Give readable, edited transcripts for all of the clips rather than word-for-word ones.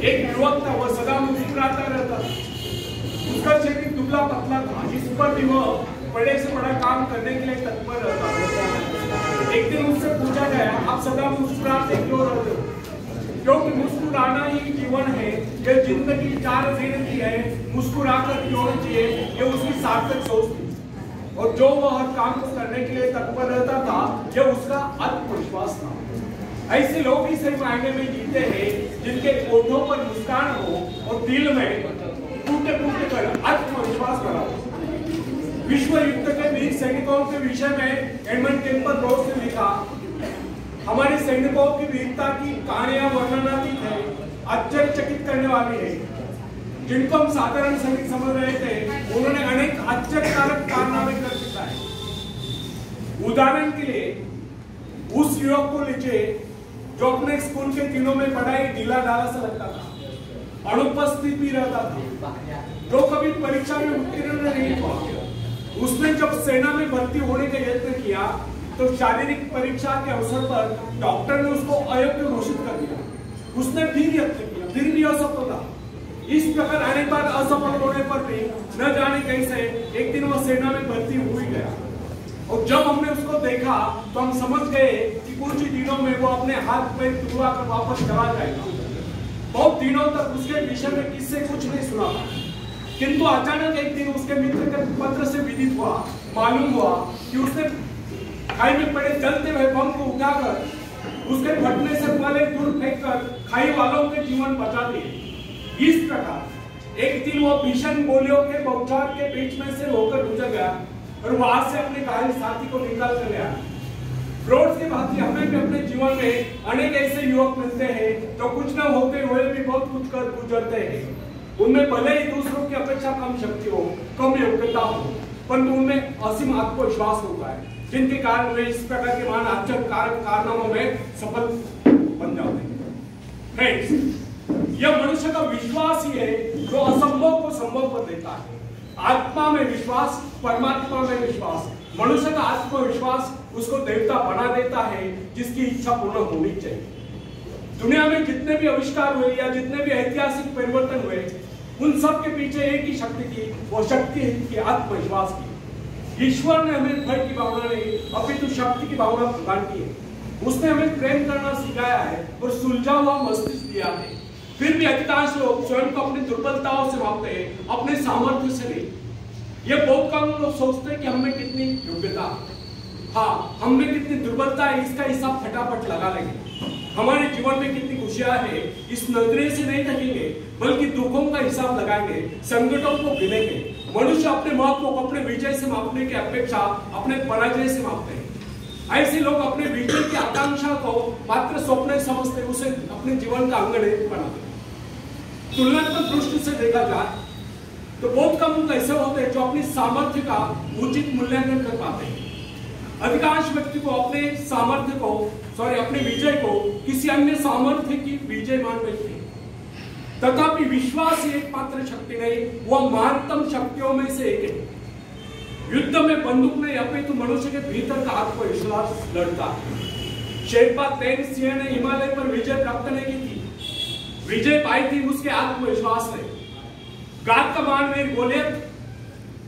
एक युवक था, वह सदा मुस्कुराता रहता था। उसका शरीर दुबला पतला था, जिस पर भी वह बड़े से बड़ा काम करने के लिए तत्पर रहता था। एक दिन उससे पूछा गया, आप सदा मुस्कुराते क्यों रहते हो? क्योंकि मुस्कुराना ही जीवन है, ये जिंदगी 4 दिन की है, मुस्कुराकर क्यों जिए, ये उसकी सार्थक सोच थी। और जो वह हर काम को करने के लिए तत्पर रहता था, यह उसका आत्मविश्वास था। ऐसे लोग ही सही मायने में जीते हैं जिनके होठों पर मुस्कान हो और दिल में टूटे टूटे कर आत्मविश्वास भरा हो। विश्व युद्ध के वीर सैनिकों के विषय में एडमंड केम्पर रोज ने लिखा, हमारे सैनिकों की वीरता की कहानियां वर्णनातीत है, आश्चर्यचकित करने वाली है। जिनको हम साधारण सैनिक समझ रहे थे, उन्होंने अनेक आश्चर्यकारक कारनामे कर दिखाए। उदाहरण के लिए उस युवक को लीजिए जो अपने स्कूल के दिनों में पढ़ाई ढीला ढाला सा लगता था, अनुपस्थित भी रहता था, जो कभी परीक्षा में उत्तीर्ण नहीं हुआ। उसने जब सेना में भर्ती होने का यत्न किया तो शारीरिक परीक्षा के अवसर पर डॉक्टर ने उसको अयोग्य घोषित कर दिया। उसने फिर यत्न किया, फिर भी असफल रहा। इस प्रकार अनेक बार असफल होने पर भी न जाने कैसे एक दिन वह सेना में भर्ती हो ही गया। और जब हमने उसको देखा तो हम समझ गए कि कुछ ही दिनों में वो अपने हाथ पैर टुकड़ा कर वापस चला जाएगा। बहुत दिनों तक उसके विषय में किससे कुछ नहीं सुना था, किंतु अचानक एक दिन उसके मित्र के पत्र से विदित हुआ, मालूम हुआ कि उसने खाई में पड़े जलते हुए बम को उठाकर उसके फटने से पहले दूर फेंककर खाई वालों के जीवन बचा दिए। इस प्रकार एक दिन वो भीषण गोलियों के बौछार के बीच में से होकर गुजर गया और वहां से अपने घायल साथी को निकाल कर ले आया। रोड की भांति हमें भी अपने जीवन में अनेक ऐसे युवक मिलते हैं जो कुछ न होते हुए भी बहुत कुछ कर गुजरते हैं। उनमें भले ही दूसरों की अपेक्षा कम शक्ति हो, कम योग्यता हो, परंतु उनमें असीम आत्मविश्वास होता है, जिनके कारण वे इस प्रकार के महान आश्चर्यकारक कारनामों में सफल बन जाते हैं। फ्रेंड्स, यह मनुष्य का विश्वास ही है जो असंभव को संभव कर देता है। आत्मा में विश्वास, परमात्मा में विश्वास। मनुष्य का आत्मविश्वास उसको देवता बना देता है, जिसकी इच्छा पूर्ण होनी चाहिए। दुनिया में जितने भी आविष्कार हुए या जितने भी ऐतिहासिक परिवर्तन हुए, उन सब के पीछे एक ही शक्ति थी, वो शक्ति है आत्मविश्वास की। ईश्वर ने हमें भय की भावना नहीं, अपितु शक्ति की भावना प्रदान की है। उसने हमें प्रेम करना सिखाया है और सुलझा हुआ मस्तिष्क दिया है। फिर भी अधिकांश लोग स्वयं को अपनी दुर्बलताओं से मापते हैं, अपने सामर्थ्य से नहीं। ये बहुत कम लोग सोचते हैं कि हमें कितनी योग्यता, हाँ, हमें कितनी दुर्बलता है, इसका हिसाब फटाफट लगा लेंगे। हमारे जीवन में कितनी खुशियां हैं, इस नजरिए से नहीं देखेंगे, बल्कि दुखों का हिसाब लगाएंगे, संकटों को गिनेंगे। मनुष्य अपने महत्व को अपने विजय से मापने की अपेक्षा अपने पराजय से मापते हैं। ऐसे लोग अपने विजय की आकांक्षा को मात्र स्वप्न समझते, उसे अपने जीवन का अंग नहीं बनाते। तुलनात्मक दृष्टि से देखा जाए तो बहुत कम लोग ऐसे होते हैं जो अपनी सामर्थ्य का उचित मूल्यांकन कर पाते हैं। अधिकांश व्यक्ति को अपने सामर्थ्य को, अपने विजय को किसी अन्य सामर्थ्य की विजय मान बैठते हैं। तथापि विश्वास ही एकमात्र शक्ति नहीं, वह महत्तम शक्तियों में से एक है। युद्ध में बंदूक नहीं, अपितु मनुष्य के भीतर का आत्मविश्वास लड़ता है। शेरपा तेन सिंह ने हिमालय पर विजय प्राप्त नहीं की थी, विजय पाई थी उसके आत्मविश्वास से। गाद का महान वीर गोलियत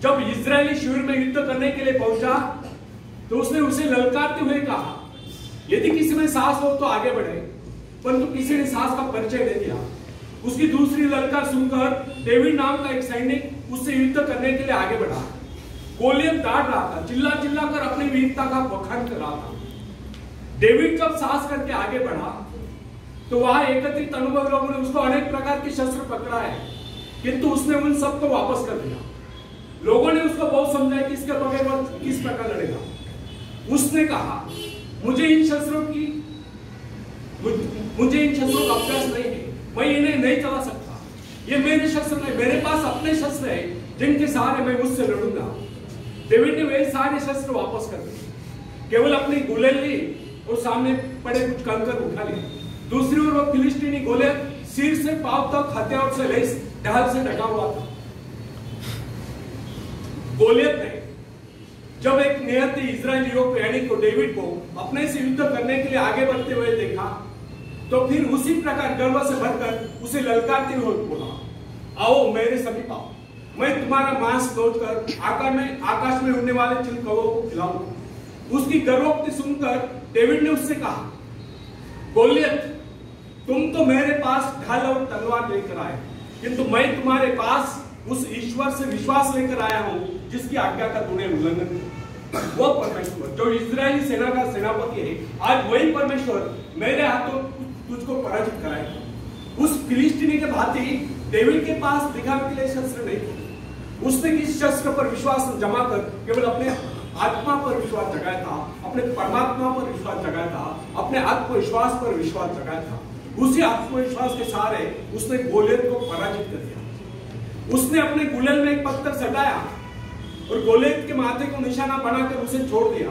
जब इजरायली शिविर में युद्ध करने के लिए पहुंचा तो उसने उसे ललकारते हुए कहा, यदि किसी में साहस हो तो आगे बढ़े, परंतु किसी ने साहस का परिचय नहीं दिया। उसकी दूसरी ललकार सुनकर डेविड नाम का एक सैनिक उससे युद्ध करने के लिए आगे बढ़ा। गोलियत डांट रहा था, चिल्ला चिल्ला कर अपनी वीरता का बखान कर रहा था। डेविड जब साहस करके आगे बढ़ा तो वहां एकत्रित अनुभवी लोगों ने उसको अनेक प्रकार के शस्त्र पकड़ा है, किंतु उसने उन सबको वापस कर दिया। लोगों ने उसको बहुत समझाया कि इसके बगैर वह किस प्रकार लड़ेगा। उसने कहा, मुझे इन शस्त्रों का अभ्यास नहीं है, मैं इन्हें नहीं चला सकता। ये मेरे शस्त्र नहीं, मेरे पास अपने शस्त्र है जिनके सहारे मैं उससे लड़ूंगा। डेविड ने वे सारे शस्त्र वापस कर दिए, केवल अपनी गुलेल ली और सामने पड़े कुछ कंकर उठा लिए। दूसरी ओर वो फिलिस्तीनी गोलियत सिर से पांव तक हथियार से लैस ढाल से ढका हुआ था। गोलियत ने जब एक निहत्थे इजरायली युवक यानी को डेविड को अपने से युद्ध करने के लिए आगे बढ़ते हुए देखा तो फिर उसी प्रकार गर्व से भरकर उसे ललकारते हुए बोला, आओ मेरे समीप आओ, मैं तुम्हारा मांस तोड़कर आकाश में उड़ने वाले चिलकवों को खिलाऊंगा। उसकी गर्वोक्ति सुनकर डेविड ने उससे कहा, गोलियत, तुम तो मेरे पास ढाल और तलवार लेकर आए, किंतु मैं तुम्हारे पास उस ईश्वर से विश्वास लेकर आया हूं जिसकी आज्ञा का तूने उल्लंघन किया। वो परमेश्वर जो इजरायली सेना का सेनापति है, आज वही परमेश्वर मेरे हाथों तुझको पराजित कराएगा। उस फिलिस्तीनी के भांति डेविड के पास दिखाने के लिए शस्त्र नहीं थे। उसने किस शस्त्र पर विश्वास जमा कर केवल अपने आत्मा पर विश्वास जगाया था, अपने परमात्मा पर विश्वास जगाया था, अपने आत्मविश्वास पर विश्वास जगाया था। उसी आत्मविश्वास के सहारे उसने गोलियत को पराजित कर दिया। उसने अपने गुलेल में एक पत्थर सटाया और गोलियत के माथे को निशाना बनाकर उसे छोड़ दिया।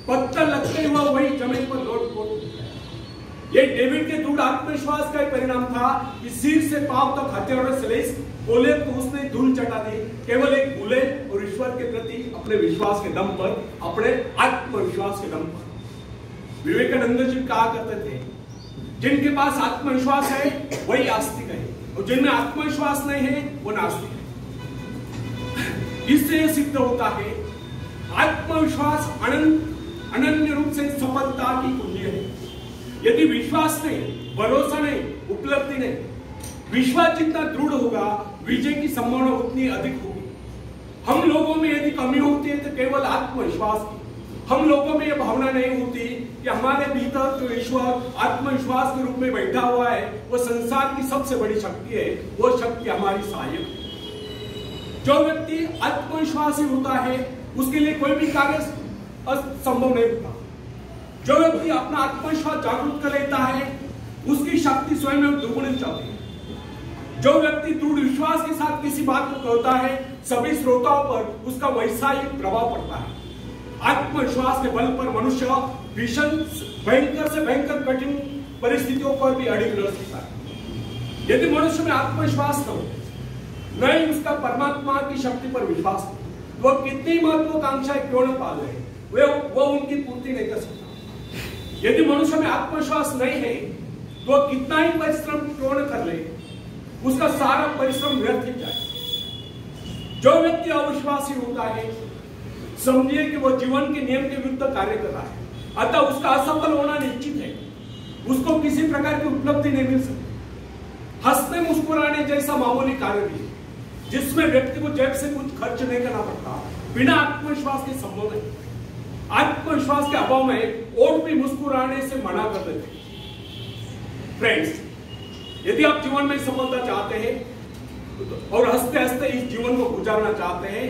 पत्थर लगते हुआ वही जमीन पर लौट गया। ये डेविड के दृढ़ आत्मविश्वास का ही परिणाम था कि सिर से पांव तक हथियारों से लैस गोलियत को उसने धूल चटा दी, केवल एक गुलेल और ईश्वर के प्रति अपने विश्वास के दम पर, अपने आत्मविश्वास के दम पर। विवेकानंद जी कहा करते थे, जिनके पास आत्मविश्वास है वही आस्तिक है, और जिनमें आत्मविश्वास नहीं है वो नास्तिक है। इससे यह सिद्ध होता है आत्मविश्वास अनन्य रूप से सफलता की कुंजी है। यदि विश्वास नहीं, भरोसा नहीं, उपलब्धि नहीं, विश्वास जितना दृढ़ होगा विजय की संभावना उतनी अधिक होगी। हम लोगों में यदि कमी होती है तो केवल आत्मविश्वास की। हम लोगों में यह भावना नहीं होती कि हमारे भीतर जो ईश्वर आत्मविश्वास के रूप में बैठा हुआ है वो संसार की सबसे बड़ी शक्ति है, वो शक्ति हमारी सहायक है। जो व्यक्ति आत्मविश्वासी होता है उसके लिए कोई भी कार्य असंभव नहीं होता। जो व्यक्ति अपना आत्मविश्वास जागरूक कर लेता है उसकी शक्ति स्वयं में दुगुनी चलती है। जो व्यक्ति दृढ़ विश्वास के साथ किसी बात को कहता है सभी श्रोताओं पर उसका वैसा ही प्रभाव पड़ता है। आत्मविश्वास के बल पर मनुष्य भीषण भयंकर से भयंकर कठिन परिस्थितियों पर भी अड़िग रह सकता है। यदि मनुष्य में आत्मविश्वास न हो, न ही उसका परमात्मा की शक्ति पर विश्वास हो, तो वह कितनी महत्वाकांक्षाएं क्यों न पाल रहे वो उनकी पूर्ति नहीं कर सकता। यदि मनुष्य में आत्मविश्वास नहीं है तो वह कितना ही परिश्रम क्यों न कर ले, उसका सारा परिश्रम व्यर्थ ही जाए। जो व्यक्ति अविश्वासी होता है समझिए कि वो जीवन के नियम के विरुद्ध कार्य कर रहा है, अतः उसका असफल होना निश्चित है। उसको किसी प्रकार की उपलब्धि नहीं मिल सकती। हंसने मुस्कुराने जैसा मामूली कार्य भी जिसमें व्यक्ति को जेब से कुछ खर्च नहीं करना पड़ता, बिना आत्मविश्वास के संभव नहीं। आत्मविश्वास के अभाव में और भी मुस्कुराने से मना कर देते। फ्रेंड्स, यदि आप जीवन में सफलता चाहते हैं और हंसते हंसते इस जीवन को गुजारना चाहते हैं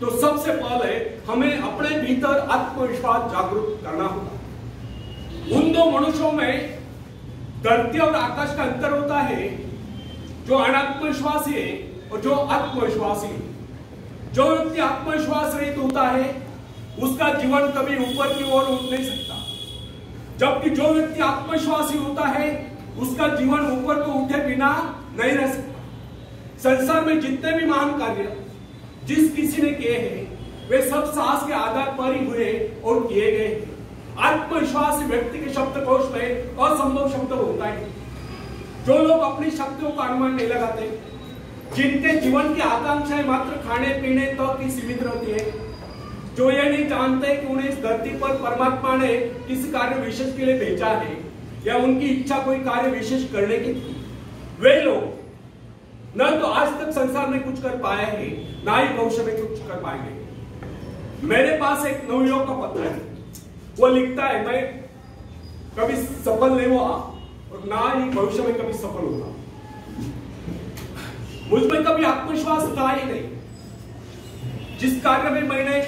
तो सबसे पहले हमें अपने भीतर आत्मविश्वास जागरूक करना होगा। उन दो मनुष्यों में धरती और आकाश का अंतर होता है, जो अनात्मविश्वासी है और जो आत्मविश्वासी है। जो व्यक्ति आत्मविश्वास रहित होता है उसका जीवन कभी ऊपर की ओर उठ नहीं सकता, जबकि जो व्यक्ति आत्मविश्वासी होता है उसका जीवन ऊपर को उठे बिना नहीं रह सकता। संसार में जितने भी महान कार्य जिस किसी ने किए हैं वे सब साहस के आधार पर ही हुए और किए गए। आत्मविश्वासी व्यक्ति के शब्दकोश में असंभव शब्द होता है। जो लोग अपनी शक्तियों का अनुमान नहीं लगाते, जिनके जीवन की आकांक्षाएं मात्र खाने पीने तक ही सीमित रहती है, जो ये नहीं जानते कि उन्हें इस धरती पर परमात्मा ने किसी कार्य विशेष के लिए भेजा है या उनकी इच्छा कोई कार्य विशेष करने की थी, वे लोग न तो आज तक संसार में कुछ कर पाए हैं, ना ही भविष्य में कुछ कर पाएंगे। मेरे पास एक नवयुवक का पत्र है, वो लिखता है मैं कभी सफल नहीं हुआ और ना ही भविष्य में कभी सफल होगा। मुझमें कभी आत्मविश्वास था ही नहीं। जिस कार्य में मैंने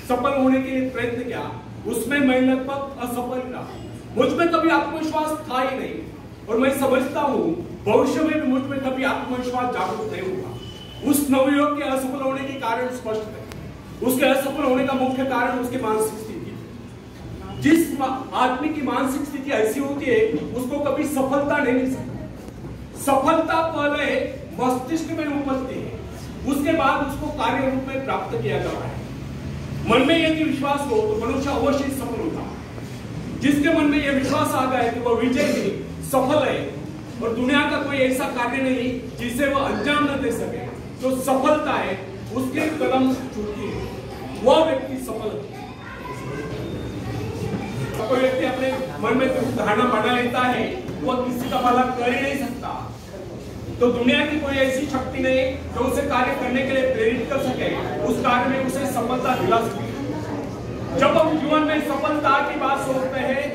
सफल होने के लिए प्रयत्न किया उसमें मैं लगभग असफल रहा। मुझमें कभी आत्मविश्वास था ही नहीं और मैं समझता हूं भविष्य में भी मुझमें कभी आत्मविश्वास जागरूक नहीं होगा। उस नवयुवक के असफल होने के कारण स्पष्ट है। उसके असफल होने का मुख्य कारण उसकी मानसिक स्थिति। जिस आदमी की मानसिक स्थिति ऐसी होती है उसको कभी सफलता नहीं मिल सकती। सफलता पहले मस्तिष्क में उपजती है, उसके बाद उसको कार्य रूप में प्राप्त किया जाता है। मन में यदि विश्वास हो तो मनुष्य अवश्य सफल होता है। जिसके मन में यह विश्वास आ गया कि वह विजय नहीं सफल है और दुनिया का कोई ऐसा कार्य नहीं जिसे वो अंजाम न दे सके, जो सफलता है उसके कदम चुनती है, वह व्यक्ति सफल है। कोई व्यक्ति अपने मन में धारणा बना लेता है वह किसी का भला कर ही नहीं सकता, तो दुनिया की कोई ऐसी शक्ति नहीं जो उसे कार्य करने के लिए प्रेरित कर सके, उस कार्य में उसे सफलता दिला सके। जब हम जीवन में सफलता की बात सोचते हैं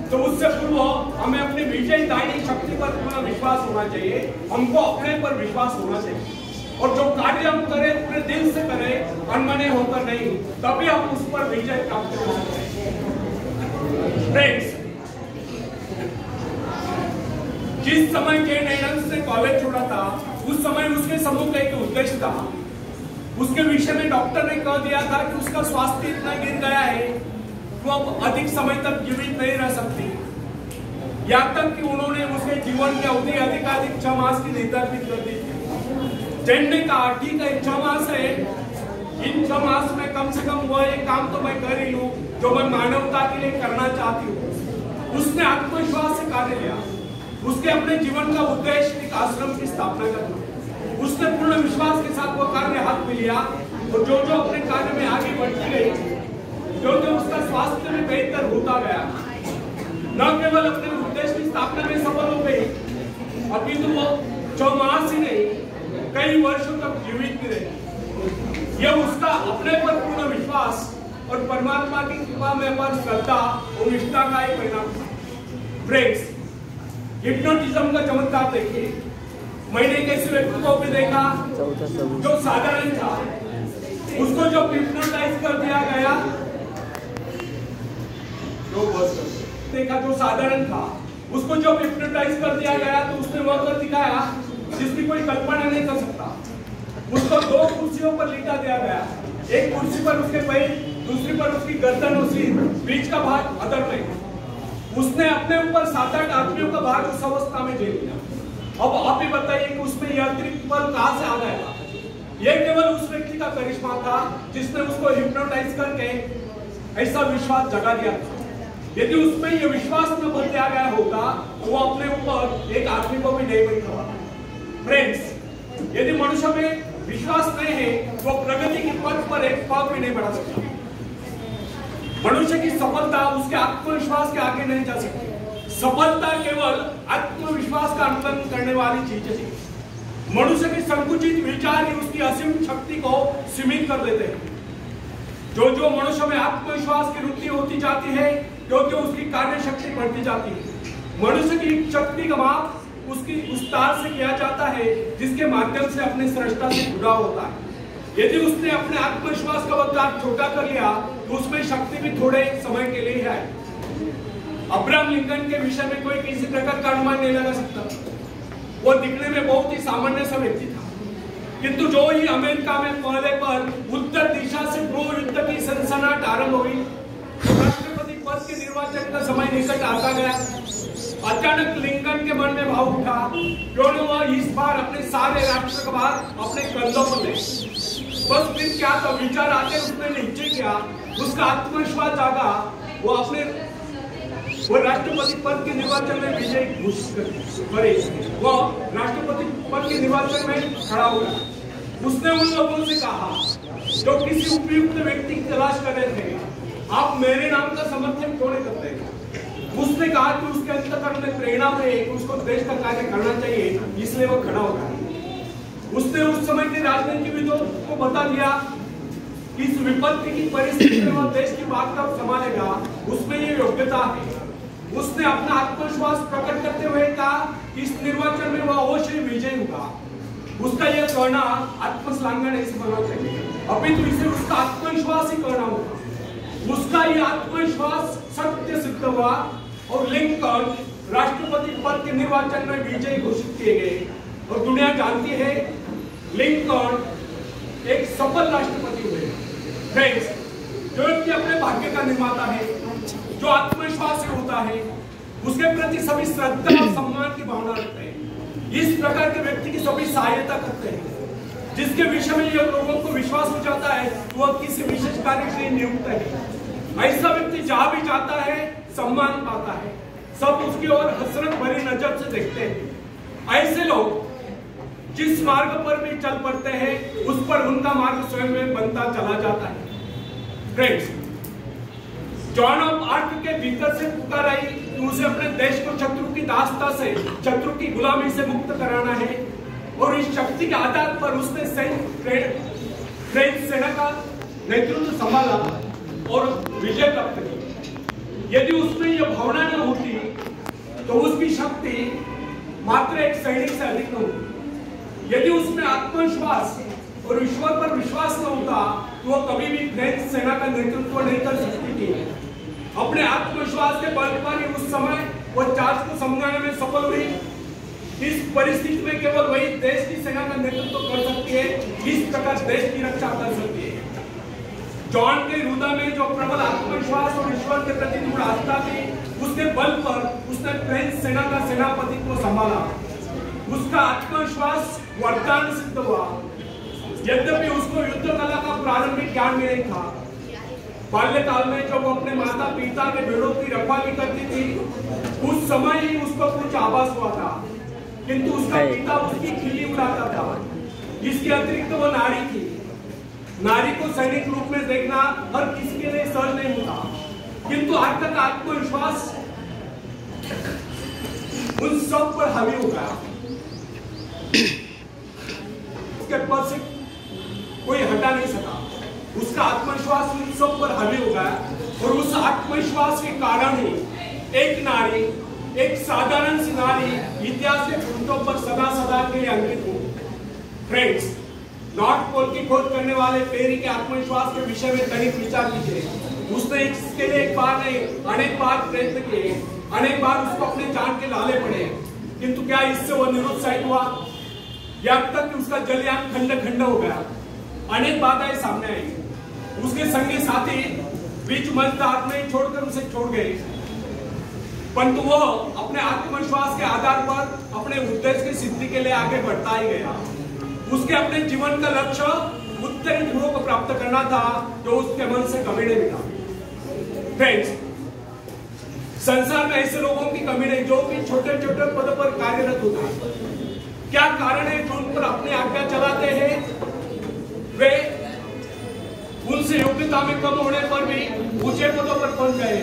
तो उससे पूर्व हमें अपने विजयदायी शक्ति पर पूरा विश्वास होना चाहिए, हमको अपने पर विश्वास होना चाहिए, और जो कार्य हम करें पूरे दिल से करें, अनमने होकर नहीं, तभी हम उस पर विजय प्राप्त कर सकते हैं। फ्रेंड्स, जिस समय जेन एडम्स ने कॉलेज छोड़ा था उस समय उसके समूह का एक उद्देश्य था। उसके विषय में डॉक्टर ने कह दिया था कि उसका स्वास्थ्य इतना गिर गया है वो अब अधिक समय तक जीवित नहीं रह सकती। यहाँ तक कि उन्होंने उसके जीवन की अवधि अधिक 6 मास की निर्धारित कर दी थी। जेन ने कहा ठीक है 6 मास है, इन 6 मास में कम से कम वह एक काम तो मैं कर ही लूं जो मैं मानवता के लिए करना चाहती हूँ। उसने आत्मविश्वास से कार्य लिया। उसके अपने जीवन का उद्देश्य एक आश्रम की स्थापना करना। उसने पूर्ण विश्वास के साथ वो कार्य हाथ में लिया और जो अपने कार्य में आगे बढ़ती गई, जो उसका स्वास्थ्य में बेहतर होता गया, न केवल अपने उद्देश्य की स्थापना में सफल हो गई, अभी तो वो 6 मास ही नहीं कई वर्षों तक जीवित भी रही। यह उसका अपने पर पूर्ण विश्वास और परमात्मा की कृपा में पर श्रद्धा और निष्ठा का एक परिणाम था। फ्रेंड्स, हिप्नोटिज्म का चमत्कार देखिए। मैंने एक ऐसे व्यक्ति को भी देखा जो साधारण था, उसको जो हिप्नोटाइज कर दिया गया, जो साधारण था उसको जो हिप्नोटाइज कर दिया गया तो उसने वह कर दिखाया जिसकी कोई कल्पना नहीं कर सकता। उसको 2 कुर्सियों पर लिटा दिया गया, एक कुर्सी पर उसके पैर, दूसरी पर उसकी गर्दन, उसकी बीच का भाग अदर में। उसने अपने ऊपर 7-8 आदमियों का भाग उस अवस्था में झेल लिया। अब आप ही बताइए कि उसमें यह अतिरिक्त बल कहां से आ गया? यह केवल उस व्यक्ति का करिश्मा था जिसने उसको हिप्नोटाइज करके ऐसा विश्वास जगा दिया था। यदि उसमें यह विश्वास न बन दिया गया होगा तो वो अपने ऊपर एक आदमी को भी नहीं बैठा। फ्रेंड्स, यदि मनुष्य में विश्वास नहीं है तो प्रगति के पथ पर एक पाँव भी नहीं बढ़ा सकता। मनुष्य की सफलता उसके आत्मविश्वास के आगे नहीं जा सकती। सफलता केवल आत्मविश्वास का अनुकरण करने वाली चीज है। मनुष्य के संकुचित विचार ही उसकी असीम शक्ति को सीमित कर देते हैं। जो मनुष्य में आत्मविश्वास की वृद्धि होती जाती है, क्योंकि उसकी कार्य शक्ति बढ़ती जाती है। मनुष्य की शक्ति का माप उसकी विस्तार से किया जाता है जिसके माध्यम से अपने सृष्टा से जुड़ा होता है। यदि उसने अपने आत्मविश्वास का वक्र छोटा कर लिया तो उसमें शक्ति भी थोड़े समय के लिए है। अब्राहम लिंकन के विषय में कोई किसी प्रकार का अनुमान नहीं लगा सकता। वो दिखने में बहुत ही सामान्य सा व्यक्ति था, किंतु जो ही अमेरिका में पहले पर उत्तर दिशा से गृह युद्ध की सनसनाहट आरंभ हुई, राष्ट्रपति पद के निर्वाचन का समय निकट आता गया। अचानक लिंकन के मन में भाव उठा, क्यों न वह इस बार अपने सारे राष्ट्र का भार अपने कंधों पर ले। बस फिर क्या था, विचार आते उसने निश्चय किया, उसका आत्मविश्वास जागा, वो राष्ट्रपति पद के निर्वाचन में विजय घोषित करे। वो राष्ट्रपति पद के निर्वाचन में खड़ा हो गया। उसने उन लोगों से कहा जो किसी उपयुक्त व्यक्ति की तलाश कर रहे थे, आप मेरे नाम का समर्थन क्यों नहीं करते? उसने कहा कि उसके अंतःकरण में प्रेरणा है, उसको देश का कार्य करना चाहिए, इसलिए वो खड़ा हो गया। उसने उस समय के राजनीतिविदों को बता दिया कि इस विपत्ति की परिस्थिति में वह देश की बात कब संभालेगा, उसमें ये योग्यता है। उसने अपना आत्मविश्वास प्रकट करते हुए कहा कि इस निर्वाचन में वह अवश्य विजयी होगा। उसका यह कहना आत्मश्लाघन नहीं समझना चाहिए, अभी तो इसे उसका आत्मविश्वास ही कहना होगा। उसका यह आत्मविश्वास सत्य सिद्ध हुआ और लिंकन राष्ट्रपति पद के निर्वाचन में विजयी घोषित किए गए। और दुनिया जानती है लिंकन एक सफल राष्ट्रपति हुए। फ्रेंड्स, जो व्यक्ति अपने भाग्य का निर्माता है, जो आत्मविश्वास से होता है, उसके प्रति सभी श्रद्धा और सम्मान की भावना रखते हैं। इस प्रकार के व्यक्ति की सभी सहायता करते हैं। जिसके विषय में ये लोगों को विश्वास हो जाता है वह किसी विशेष कार्य के लिए नियुक्त है। ऐसा व्यक्ति जहां भी जाता है सम्मान पाता है, सब उसकी ओर हसरत भरी नजर से देखते हैं। ऐसे लोग जिस मार्ग पर भी चल पड़ते हैं उस पर उनका मार्ग स्वयं में बनता चला जाता है। फ्रेंड्स, जॉन ऑफ आर्क के भीतर से पुकार आई कि उसे अपने देश को शत्रु की दास्ता से, शत्रु की गुलामी से मुक्त कराना है, और इस शक्ति के आधार पर उसने फ्रेंच सेना का नेतृत्व संभाला और विजय प्राप्त की। यदि उसमें यह भावना न होती तो उसकी शक्ति मात्र एक सैनिक से अधिक न होती। यदि उसमें आत्मविश्वास और ईश्वर पर विश्वास न होता तो वह कभी भी फ्रेंच सेना का नेतृत्व नहीं कर सकती थी। अपने आत्मविश्वास के बल पर ही उस समय वह चार्ज को समझाने में सफल हुई। इस परिस्थिति में केवल वही देश की सेना का नेतृत्व कर सकती है, इस प्रकार देश की रक्षा कर सकती है। जॉन के हृदय में जो प्रबल आत्मविश्वास और ईश्वर के प्रति दृढ़ आस्था थी, उसके बल पर उसने फ्रेंच सेना का सेनापतित्व संभाला। उसका आत्मविश्वास वरदान सिद्ध हुआ। यद्यपि उसको युद्ध कला का प्रारंभिक ज्ञान भी नहीं था। बाल्यकाल में जब वो अपने माता पिता के भेड़ों की रखवाली करती थी, उस समय ही उसको कुछ आभास हुआ था, किंतु उसका पिता उसकी खिल्ली उड़ाता था। इसके अतिरिक्त वो नारी थी। नारी को सैनिक रूप में देखना हर किसी के लिए सहज नहीं होता, किंतु आज तक आत्मविश्वास उन सब पर हावी हो गया। उसके पद से कोई हटा नहीं सका। उसका आत्मविश्वास उन सब पर हावी हो गया, और उस आत्मविश्वास के कारण ही एक नारी, एक साधारण सी नारी इतिहास के पुटों पर सदा सदा के लिए अंकित हो। फ्रेंड्स, नॉर्थ पोल की खोज करने वाले पेरी के आत्मविश्वास के विषय में तनिक विचार कीजिए। उसने इसके लिए एक बार नहीं अनेक बार प्रयत्न किए, अनेक बार उसको अपने जान के लाले पड़े, किंतु क्या इससे वह निरुत्साहित हुआ? यहाँ तक कि उसका जलयान खंड खंड हो गया। अनेक बाधाएं सामने आई। उसके संगी साथी बीच मझधार में छोड़कर उसे छोड़ गए, परंतु वो अपने आत्मविश्वास के आधार पर अपने उद्देश्य की सिद्धि के लिए आगे बढ़ता ही गया। उसके अपने जीवन का लक्ष्य उत्तरी ध्रुव को प्राप्त करना था, जो उसके मन से कभी नहीं मिला। फ्रेंड्स, संसार में ऐसे लोगों की कमी नहीं जो कि छोटे छोटे पद पर कार्यरत होते हैं। क्या कारण है जो उन पर अपनी आज्ञा चलाते हैं? वे उनसे योग्यता में कम होने पर भी ऊंचे पदों पर पहुंच गए।